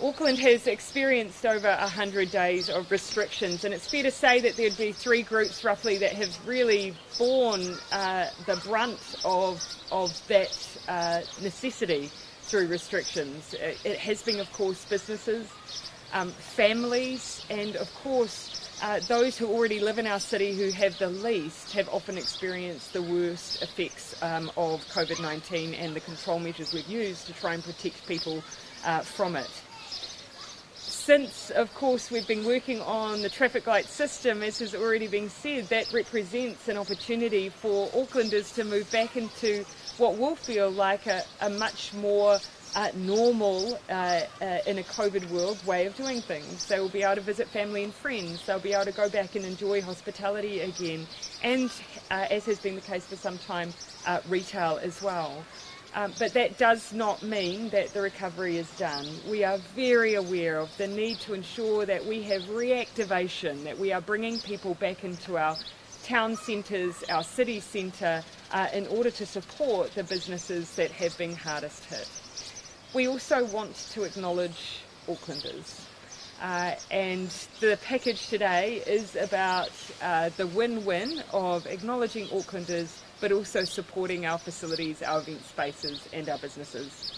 Auckland has experienced over 100 days of restrictions, and it's fair to say that there'd be three groups roughly that have really borne the brunt of that necessity through restrictions. It has been, of course, businesses, families, and of course those who already live in our city who have the least have often experienced the worst effects of COVID-19 and the control measures we've used to try and protect people from it. Since, of course, we've been working on the traffic light system, as has already been said, that represents an opportunity for Aucklanders to move back into what will feel like a much more normal, in a COVID world, way of doing things. They will be able to visit family and friends, they'll be able to go back and enjoy hospitality again, and, as has been the case for some time, retail as well. But that does not mean that the recovery is done. We are very aware of the need to ensure that we have reactivation, that we are bringing people back into our town centres, our city centre, in order to support the businesses that have been hardest hit. We also want to acknowledge Aucklanders. And the package today is about the win-win of acknowledging Aucklanders, but also supporting our facilities, our event spaces and our businesses.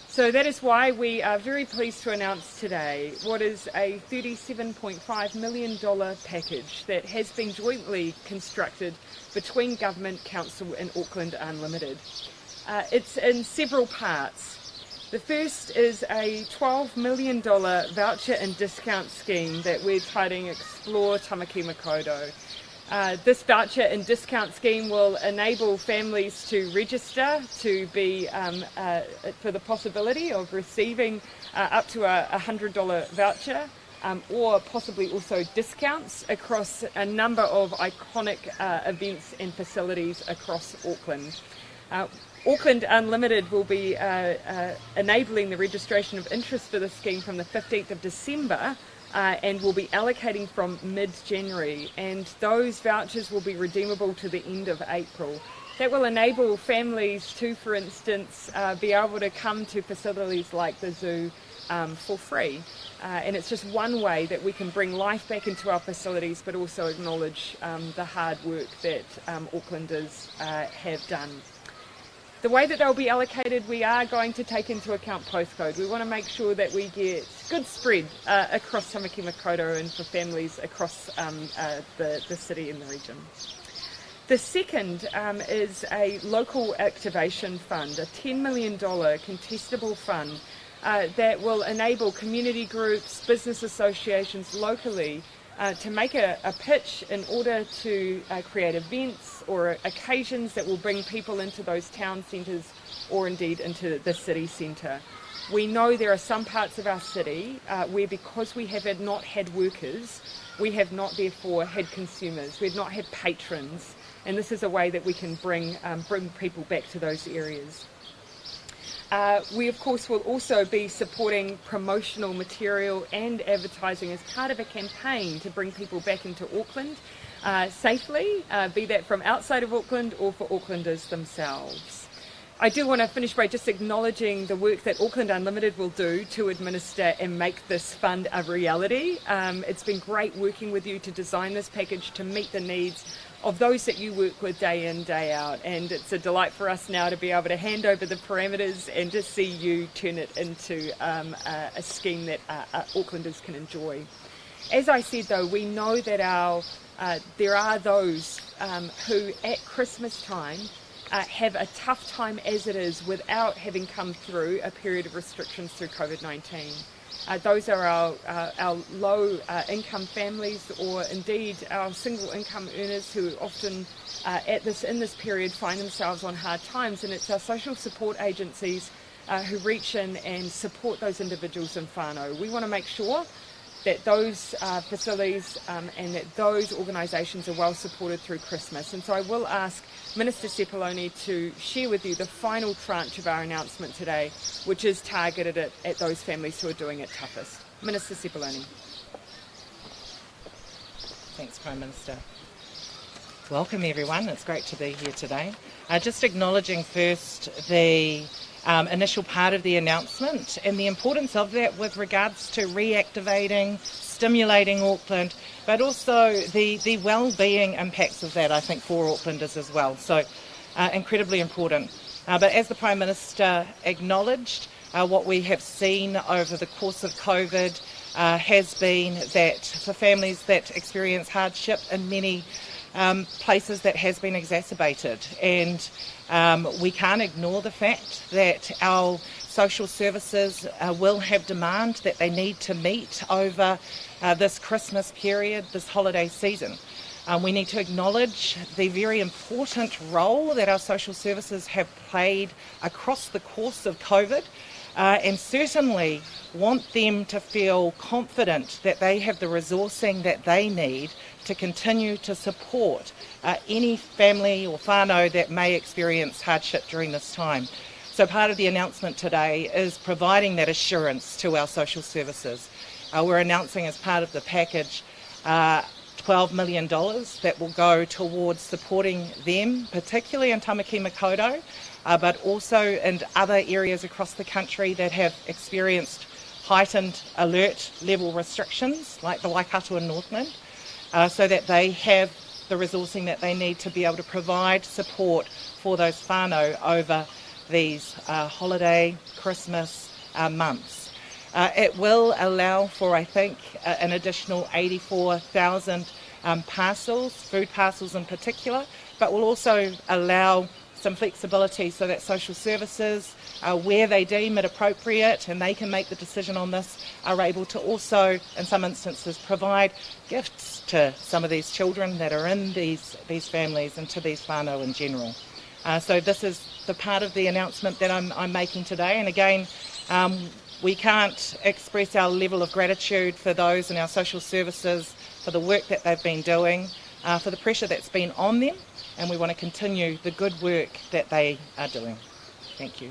So that is why we are very pleased to announce today what is a $37.5 million package that has been jointly constructed between Government, Council and Auckland Unlimited. It's in several parts. The first is a $12 million voucher and discount scheme that we're titling Explore Tamaki Makaurau. This voucher and discount scheme will enable families to register to be for the possibility of receiving up to a $100 voucher, or possibly also discounts across a number of iconic events and facilities across Auckland. Auckland Unlimited will be enabling the registration of interest for the scheme from the 15th of December and will be allocating from mid-January, and those vouchers will be redeemable to the end of April. That will enable families to, for instance, be able to come to facilities like the zoo for free. And it's just one way that we can bring life back into our facilities, but also acknowledge the hard work that Aucklanders have done. The way that they'll be allocated, we are going to take into account postcode. We want to make sure that we get good spread across Tamaki Makaurau and for families across the city and the region. The second is a local activation fund, a $10 million contestable fund that will enable community groups, business associations locally to make a pitch in order to create events or occasions that will bring people into those town centres or indeed into the city centre. We know there are some parts of our city where, because we have not had workers, we have not therefore had consumers, we have not had patrons, and this is a way that we can bring people back to those areas. We of course will also be supporting promotional material and advertising as part of a campaign to bring people back into Auckland safely, be that from outside of Auckland or for Aucklanders themselves. I do want to finish by just acknowledging the work that Auckland Unlimited will do to administer and make this fund a reality. It's been great working with you to design this package to meet the needs of those that you work with day in, day out, and it's a delight for us now to be able to hand over the parameters and to see you turn it into a scheme that Aucklanders can enjoy. As I said though, we know that there are those who at Christmas time have a tough time as it is without having come through a period of restrictions through COVID-19. Those are our low income families, or indeed our single income earners who often in this period find themselves on hard times, and it's our social support agencies who reach in and support those individuals in whānau. We want to make sure that those facilities and that those organisations are well supported through Christmas. And so I will ask Minister Sepuloni to share with you the final tranche of our announcement today, which is targeted at those families who are doing it toughest. Minister Sepuloni. Thanks, Prime Minister. Welcome everyone, it's great to be here today. Just acknowledging first the initial part of the announcement and the importance of that with regards to reactivating, stimulating Auckland, but also the well-being impacts of that, I think, for Aucklanders as well. So incredibly important. But as the Prime Minister acknowledged, what we have seen over the course of COVID has been that for families that experience hardship in many places that has been exacerbated, and we can't ignore the fact that our social services will have demand that they need to meet over this Christmas period, this holiday season. We need to acknowledge the very important role that our social services have played across the course of COVID, and certainly want them to feel confident that they have the resourcing that they need to continue to support any family or whānau that may experience hardship during this time. So part of the announcement today is providing that assurance to our social services. We're announcing as part of the package $12 million that will go towards supporting them, particularly in Tamaki Makaurau, but also in other areas across the country that have experienced heightened alert level restrictions, like the Waikato and Northland, so that they have the resourcing that they need to be able to provide support for those whānau over these holiday, Christmas months. It will allow for, I think, an additional 84,000 parcels, food parcels in particular, but will also allow some flexibility so that social services, where they deem it appropriate and they can make the decision on this, are able to also, in some instances, provide gifts to some of these children that are in these families and to these whānau in general. So this is the part of the announcement that I'm making today, and again, we can't express our level of gratitude for those in our social services, for the work that they've been doing, for the pressure that's been on them, and we want to continue the good work that they are doing. Thank you.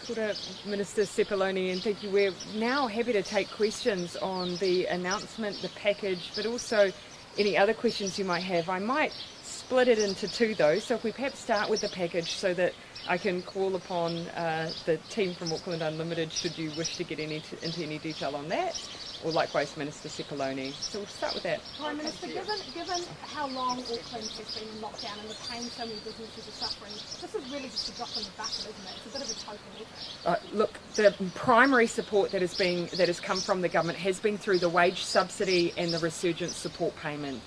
Kia ora, Minister Sepuloni, and thank you. We're now happy to take questions on the announcement, the package, but also any other questions you might have. I might split it into two though, so if we perhaps start with the package so that I can call upon the team from Auckland Unlimited should you wish to get into any detail on that, or likewise Minister Sepuloni. So we'll start with that. Prime Minister, given how long Auckland has been in lockdown and the pain so many businesses are suffering, this is really just a drop in the bucket, isn't it? It's a bit of a token effort. Look, the primary support that has come from the government has been through the wage subsidy and the resurgence support payment.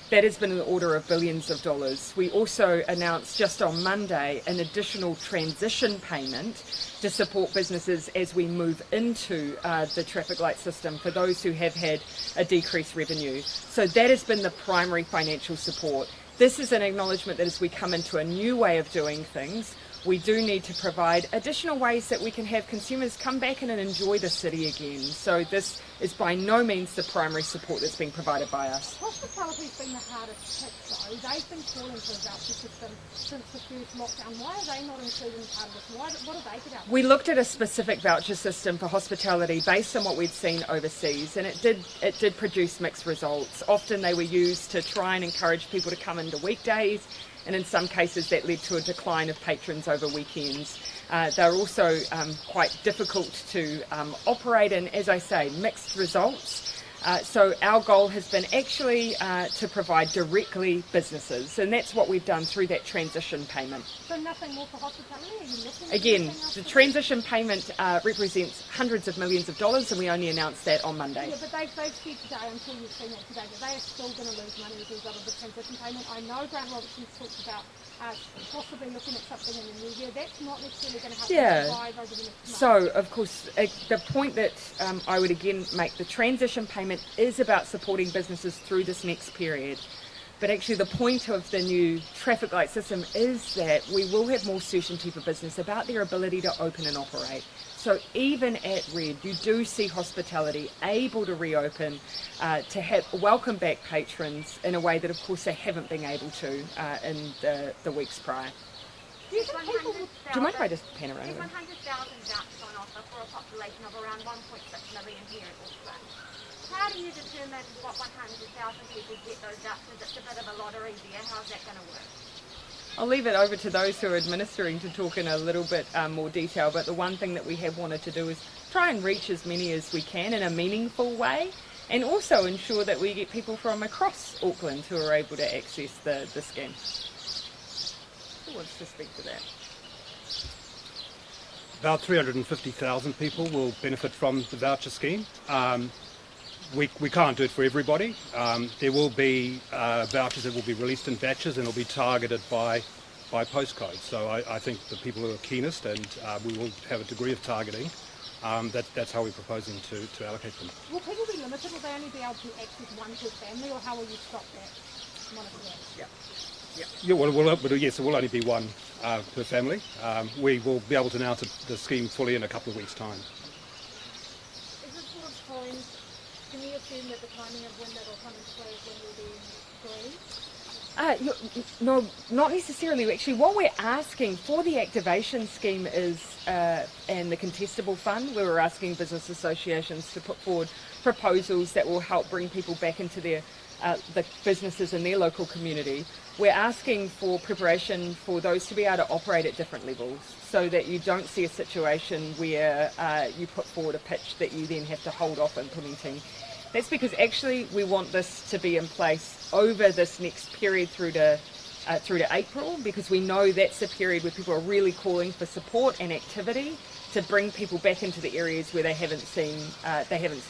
That has been in the order of billions of dollars. We also announced just on Monday an additional transition payment to support businesses as we move into the traffic light system for those who have had a decreased revenue. So that has been the primary financial support. This is an acknowledgement that as we come into a new way of doing things, we do need to provide additional ways that we can have consumers come back in and enjoy the city again. So this is by no means the primary support that's being provided by us. Hospitality's been the hardest hit though. They've been calling for a voucher system since the first lockdown. Why are they not included in part of this? What do they get out of it? We looked at a specific voucher system for hospitality based on what we'd seen overseas, and it did produce mixed results. Often they were used to try and encourage people to come into weekdays, and in some cases that led to a decline of patrons over weekends. They're also quite difficult to operate, and as I say, mixed results. So our goal has been actually to provide directly businesses, and that's what we've done through that transition payment. So nothing more for hospitality? Are you looking at Again, the transition payment represents hundreds of millions of dollars, and we only announced that on Monday. Yeah, but they've said today, I'm sure you've seen that today, that they are still going to lose money as a result of the transition payment. I know Grant Robertson's talked about possibly looking at something in the new year. That's not necessarily going to help them survive over the next month. So, of course, the point that I would again make, the transition payment is about supporting businesses through this next period. But actually the point of the new traffic light system is that we will have more certainty for business about their ability to open and operate. So even at red, you do see hospitality able to reopen, to welcome back patrons in a way that of course they haven't been able to in the weeks prior. Do you mind if I just pan around? There's 100,000 vouchers on offer for a population of around 1.6 million here in Auckland. How do you determine what 100,000 people get those vouchers? It's a bit of a lottery there. How's that going to work? I'll leave it over to those who are administering to talk in a little bit more detail, but the one thing that we have wanted to do is try and reach as many as we can in a meaningful way, and also ensure that we get people from across Auckland who are able to access the scheme. Who wants to speak to that? About 350,000 people will benefit from the voucher scheme. We can't do it for everybody. There will be vouchers that will be released in batches and will be targeted by postcode. So I think the people who are keenest, and we will have a degree of targeting. That's how we're proposing to allocate them. Will people be limited? Will they only be able to access one per family, or how will you stop that? Monitor that? Yeah, yes, it will only be one per family. We will be able to announce the scheme fully in a couple of weeks' time. Is it sort of timed? Can we assume that the timing of when that will come into play is when we'll be green? No, not necessarily. Actually, what we're asking for the activation scheme is, and the contestable fund, where we're asking business associations to put forward proposals that will help bring people back into the businesses in their local community. We're asking for preparation for those to be able to operate at different levels, so that you don't see a situation where you put forward a pitch that you then have to hold off implementing. That's because actually we want this to be in place over this next period through to April, because we know that's a period where people are really calling for support and activity to bring people back into the areas where they haven't seen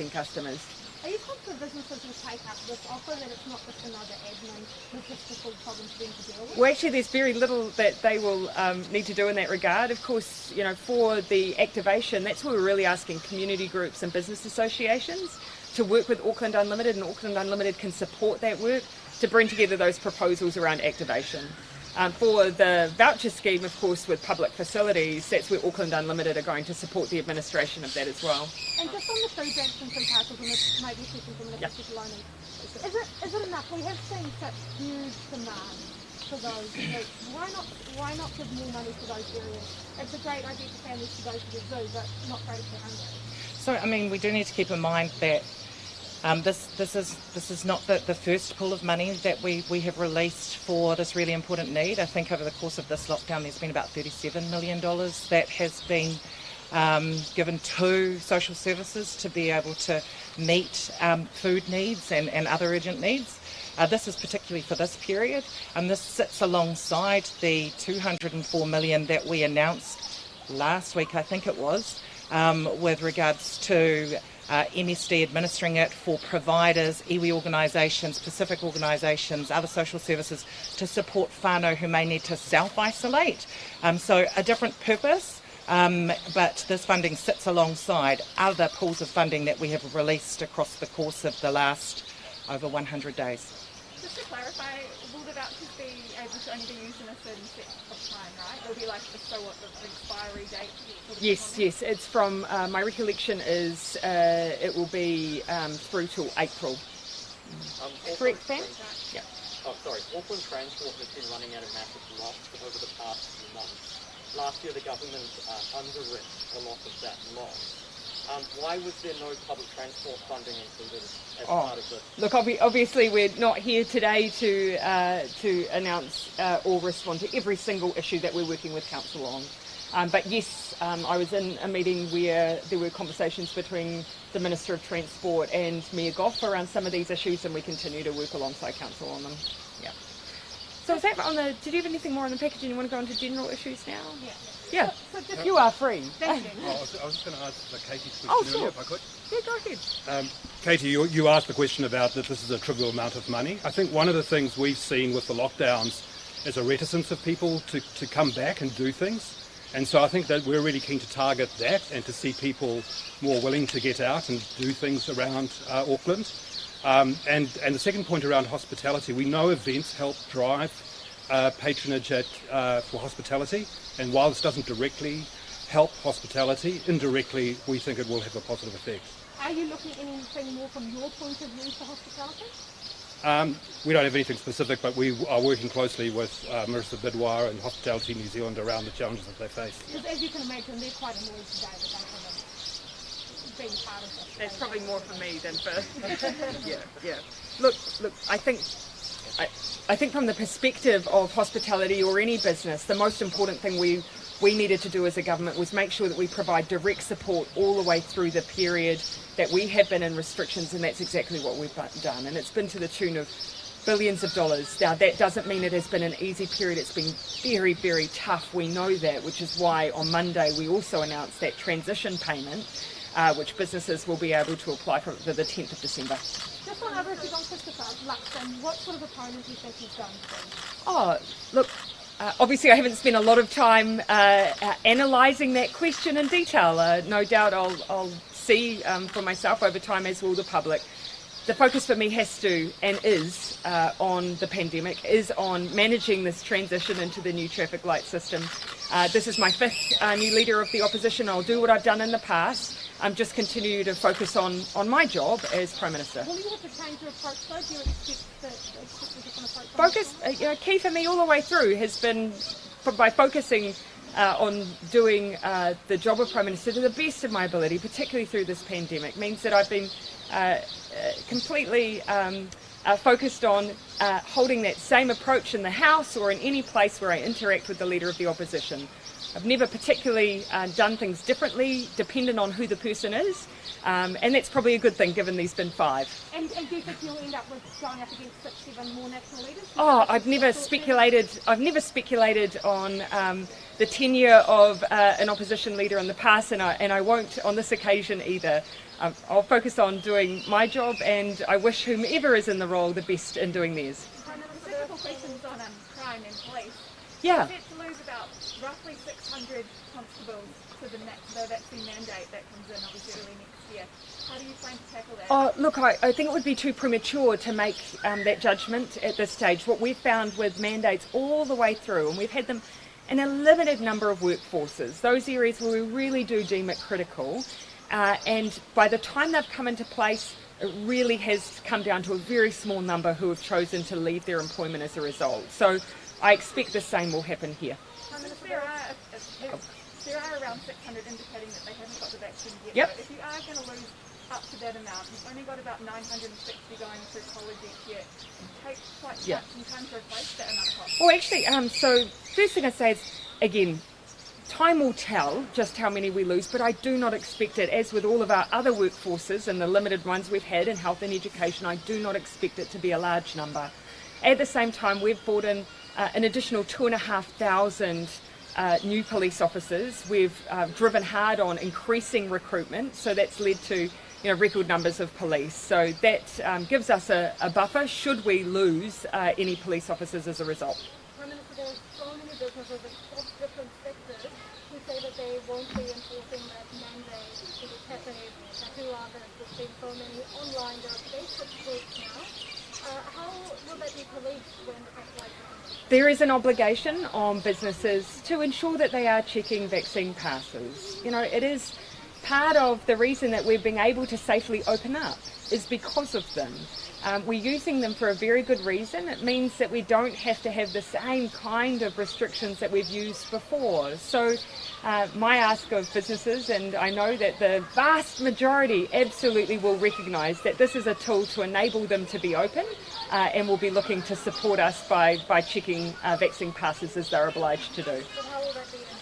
customers. Are you confident businesses will take up this offer, that it's not just another admin logistical problem for them to deal with? Well, actually, there's very little that they will need to do in that regard. Of course, for the activation, that's where we're really asking community groups and business associations to work with Auckland Unlimited, and Auckland Unlimited can support that work to bring together those proposals around activation. For the voucher scheme, of course, with public facilities, that's where Auckland Unlimited are going to support the administration of that as well. And just on the food banks and food parcels, and this may be a question from Minister Cicilline, is it enough? We have seen such huge demand for those. Why not give more money to those areas? It's a great idea for families to go to the zoo, but not great if they're hungry. So, we do need to keep in mind that this is not the first pool of money that we have released for this really important need. I think over the course of this lockdown there's been about $37 million that has been given to social services to be able to meet food needs and other urgent needs. This is particularly for this period, and this sits alongside the $204 million that we announced last week, I think it was, with regards to MSD administering it for providers, iwi organisations, Pacific organisations, other social services to support whānau who may need to self-isolate. So a different purpose, but this funding sits alongside other pools of funding that we have released across the course of the last over 100 days. Just to clarify, will the vouchers be able to only be used in a certain set of time, right? It'll be like the expiry date? Yes, it's from, my recollection is it will be through till April. Correct, Sam? Yeah. Oh, sorry. Auckland Transport has been running at a massive loss over the past few months. Last year the government underwritten a lot of that loss. Why was there no public transport funding included as part of this? Look, obviously we're not here today to announce or respond to every single issue that we're working with Council on. But yes, I was in a meeting where there were conversations between the Minister of Transport and Mayor Goff around some of these issues, and we continue to work alongside Council on them. Yeah. So is that on the, did you have anything more on the package and you want to go into general issues now? Yeah. So just, you are free. Thank you. I was just going to answer Katie's question sure. earlier, if I could. Yeah, go ahead. Katie, you asked the question about that this is a trivial amount of money. I think one of the things we've seen with the lockdowns is a reticence of people to come back and do things. And so I think that we're really keen to target that and to see people more willing to get out and do things around Auckland. And the second point around hospitality, we know events help drive patronage for hospitality, and while this doesn't directly help hospitality, indirectly we think it will have a positive effect. Are you looking at anything more from your point of view for hospitality? We don't have anything specific, but we are working closely with Marissa Bidwar and Hospitality New Zealand around the challenges that they face. Because as you can imagine, they're quite annoyed today that they haven't being part of this? That's probably more for me than for. yeah. Look. I think from the perspective of hospitality or any business, the most important thing we needed to do as a government was make sure that we provide direct support all the way through the period that we have been in restrictions, and that's exactly what we've done. And it's been to the tune of billions of dollars. Now, that doesn't mean it has been an easy period. It's been very, very tough. We know that, which is why on Monday we also announced that transition payment, which businesses will be able to apply for the 10th of December. Just on other issues on Christopher, Luxon, what sort of opponent do you think he's done to? Oh, look, obviously I haven't spent a lot of time analysing that question in detail. No doubt I'll see for myself over time, as will the public. The focus for me has to and is on the pandemic, is on managing this transition into the new traffic light system. This is my 5th new leader of the opposition. I'll do what I've done in the past. Just continue to focus on my job as Prime Minister. Will you have to change your approach though? Do you expect a different approach? Focus, key for me all the way through has been by focusing on doing the job of Prime Minister to the best of my ability, particularly through this pandemic, means that I've been completely focused on holding that same approach in the House or in any place where I interact with the Leader of the Opposition. I've never particularly done things differently, dependent on who the person is, and that's probably a good thing given there's been 5. And do you think you'll end up with going up against 6, 7 more national leaders? I've never speculated on the tenure of an opposition leader in the past, and I won't on this occasion either. I'll focus on doing my job, and I wish whomever is in the role the best in doing theirs. A couple questions on crime and police. Yeah. We're set to lose about roughly 600 constables to the vaccine mandate that comes in obviously early next year. How do you plan to tackle that? Look, I think it would be too premature to make that judgment at this stage. What we've found with mandates all the way through, and we've had them in a limited number of workforces, those areas where we really do deem it critical, and by the time they've come into place, it really has come down to a very small number who have chosen to leave their employment as a result. So I expect the same will happen here. There are around 600 indicating that they haven't got the vaccine yet. Yep. But if you are going to lose up to that amount, you've only got about 960 going through college each year. It takes quite some time to replace that amount of cost. Well, actually, so first thing I say is, again, time will tell just how many we lose, but I do not expect it, as with all of our other workforces and the limited ones we've had in health and education, I do not expect it to be a large number. At the same time, we've brought in an additional 2,500 new police officers. We've driven hard on increasing recruitment, so that's led to record numbers of police. So that gives us a buffer should we lose any police officers as a result. Prime Minister, there are so many businesses across different sectors who say that they won't be enforcing that mandate to the cafes, who are there's been so many online. There are basic groups now. How will that be policed when it's like that? There is an obligation on businesses to ensure that they are checking vaccine passes. It is part of the reason that we've been able to safely open up is because of them. We're using them for a very good reason. It means that we don't have to have the same kind of restrictions that we've used before. So my ask of businesses, and I know that the vast majority absolutely will recognise that this is a tool to enable them to be open, and will be looking to support us by checking vaccine passes as they're obliged to do. But how will that be enforced?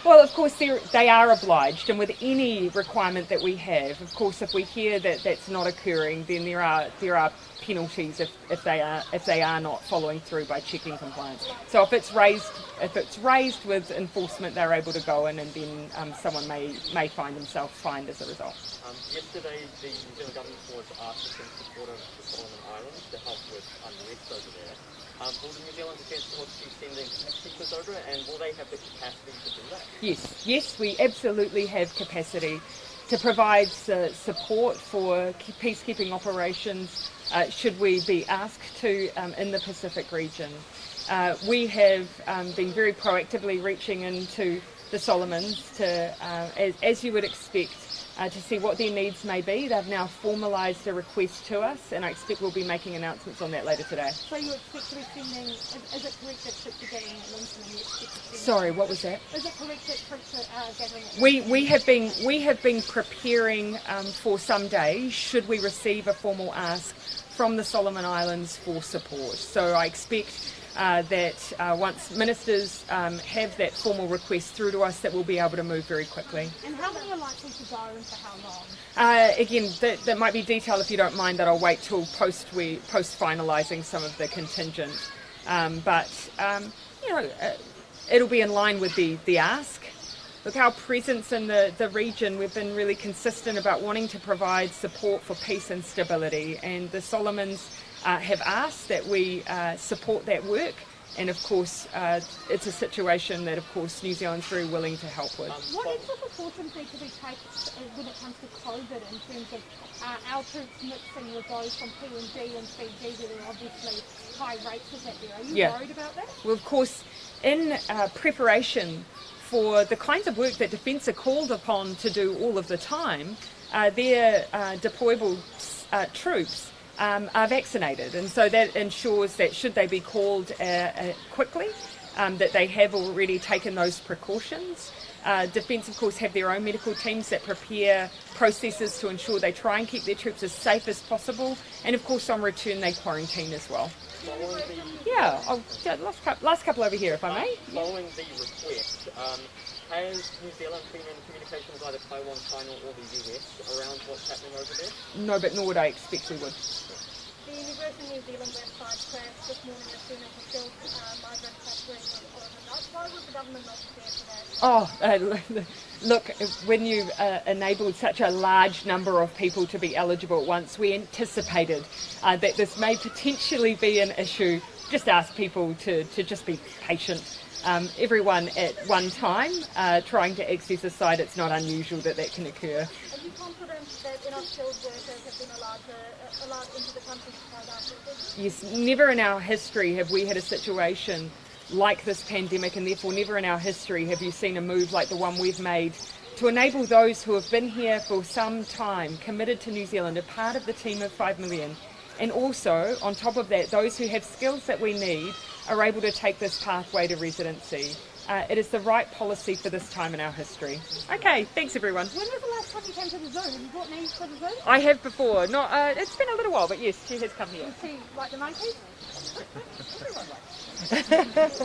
Well, of course, they are obliged, and with any requirement that we have, of course, if we hear that that's not occurring, then there are penalties if they are not following through by checking compliance. So if it's raised with enforcement, they're able to go in, and then someone may find themselves fined as a result. Yesterday, the New Zealand government was asked to send support over to Solomon Islands to help with unrest over there. Will the New Zealand Defence Force be sending peacekeepers over, and will they have the capacity to do that? Yes, we absolutely have capacity to provide support for peacekeeping operations should we be asked to in the Pacific region. We have been very proactively reaching into the Solomons to, as you would expect, to see what their needs may be. They've now formalised a request to us, and I expect we'll be making announcements on that later today. So you expect to be sending, is it correct that troops are gathering at Lincoln and you expect to send? Sorry, what was that? Is it correct that troops are gathering at Lincoln? We have been preparing for some days should we receive a formal ask from the Solomon Islands for support. So I expect that once ministers have that formal request through to us, that we'll be able to move very quickly. And how many are likely to go and for how long? Again, that might be detail if you don't mind, that I'll wait till post finalising some of the contingent. But it'll be in line with the ask. Look, our presence in the region, we've been really consistent about wanting to provide support for peace and stability, and the Solomons have asked that we support that work, and of course it's a situation that of course New Zealand's very willing to help with. What extra precautions need to be taken when it comes to COVID in terms of our troops mixing with those from PNG and Fiji, where there are obviously high rates of that there? Are you worried about that? Well, of course, in preparation for the kinds of work that Defence are called upon to do all of the time, their deployable troops are vaccinated, and so that ensures that should they be called quickly, that they have already taken those precautions. Defence, of course, have their own medical teams that prepare processes to ensure they try and keep their troops as safe as possible, and of course on return they quarantine as well. Last couple over here, if I may. Following the request, has New Zealand been in communication with either Taiwan, China or the US around what's happening over there? No, but nor would I expect we would. The University of New Zealand website crashed this morning as soon as the skilled migrant factory was opened up. Why was the government not prepared for that? Look, when you enabled such a large number of people to be eligible at once, we anticipated that this may potentially be an issue. Just ask people to just be patient. Everyone at one time trying to access a site, it's not unusual that can occur. Are you confident that enough skilled workers have been allowed into the country to find out? Yes, never in our history have we had a situation like this pandemic, and therefore never in our history have you seen a move like the one we've made to enable those who have been here for some time, committed to New Zealand, a part of the team of 5 million. And also, on top of that, those who have skills that we need are able to take this pathway to residency. It is the right policy for this time in our history. Okay, thanks everyone. When was the last time you came to the zoo? Have you brought Neve for the zoo? I have before. Not, it's been a little while, but yes, she has come here. Is she like the monkeys? Everyone likes